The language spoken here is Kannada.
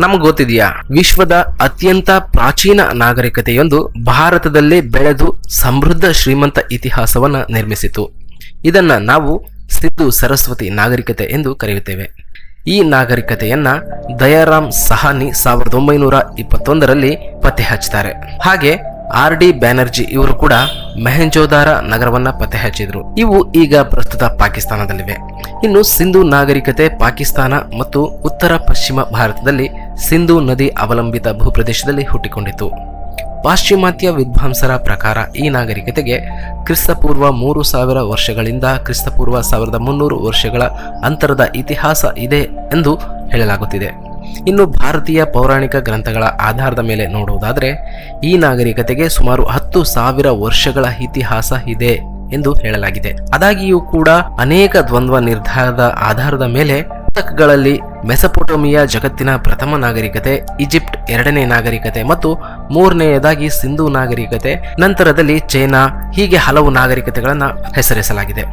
ನಮಗೆ ಗೊತ್ತಿದೆಯಾ, ವಿಶ್ವದ ಅತ್ಯಂತ ಪ್ರಾಚೀನ ನಾಗರಿಕತೆಯೊಂದು ಭಾರತದಲ್ಲೇ ಬೆಳೆದು ಸಮೃದ್ಧ ಶ್ರೀಮಂತ ಇತಿಹಾಸವನ್ನ ನಿರ್ಮಿಸಿತು. ಇದನ್ನ ನಾವು ಸಿಂಧು ಸರಸ್ವತಿ ನಾಗರಿಕತೆ ಎಂದು ಕರೆಯುತ್ತೇವೆ. ಈ ನಾಗರಿಕತೆಯನ್ನ ದಯಾರಾಮ್ ಸಹಾನಿ 1921ರಲ್ಲಿ ಪತ್ತೆ ಹಚ್ಚುತ್ತಾರೆ. ಹಾಗೆ RD ಬ್ಯಾನರ್ಜಿ ಇವರು ಕೂಡ ಮೆಹೆಂಜೋದಾರ ನಗರವನ್ನ ಪತ್ತೆ ಹಚ್ಚಿದ್ರು. ಇವು ಈಗ ಪ್ರಸ್ತುತ ಪಾಕಿಸ್ತಾನದಲ್ಲಿವೆ. ಇನ್ನು ಸಿಂಧು ನಾಗರಿಕತೆ ಪಾಕಿಸ್ತಾನ ಮತ್ತು ಉತ್ತರ ಪಶ್ಚಿಮ ಭಾರತದಲ್ಲಿ ಸಿಂಧು ನದಿ ಅವಲಂಬಿತ ಭೂಪ್ರದೇಶದಲ್ಲಿ ಹುಟ್ಟಿಕೊಂಡಿತು. ಪಾಶ್ಚಿಮಾತ್ಯ ವಿದ್ವಾಂಸರ ಪ್ರಕಾರ ಈ ನಾಗರಿಕತೆಗೆ ಕ್ರಿಸ್ತಪೂರ್ವ 3000 ವರ್ಷಗಳಿಂದ ಕ್ರಿಸ್ತಪೂರ್ವ 1300 ವರ್ಷಗಳ ಅಂತರದ ಇತಿಹಾಸ ಇದೆ ಎಂದು ಹೇಳಲಾಗುತ್ತಿದೆ. ಇನ್ನು ಭಾರತೀಯ ಪೌರಾಣಿಕ ಗ್ರಂಥಗಳ ಆಧಾರದ ಮೇಲೆ ನೋಡುವುದಾದರೆ ಈ ನಾಗರಿಕತೆಗೆ ಸುಮಾರು 10,000 ವರ್ಷಗಳ ಇತಿಹಾಸ ಇದೆ ಎಂದು ಹೇಳಲಾಗಿದೆ. ಆದಾಗಿಯೂ ಕೂಡ ಅನೇಕ ದ್ವಂದ್ವ ನಿರ್ಧಾರದ ಆಧಾರದ ಮೇಲೆ ಪುಸ್ತಕಗಳಲ್ಲಿ ಮೆಸೊಪೊಟೇಮಿಯಾ ಜಗತ್ತಿನ ಪ್ರಥಮ ನಾಗರಿಕತೆ, ಈಜಿಪ್ಟ್ 2ನೇ ನಾಗರಿಕತೆ ಮತ್ತು 3ನೇಯದಾಗಿ ಸಿಂಧು ನಾಗರಿಕತೆ, ನಂತರದಲ್ಲಿ ಚೈನಾ, ಹೀಗೆ ಹಲವು ನಾಗರಿಕತೆಗಳನ್ನು ಹೆಸರಿಸಲಾಗಿದೆ.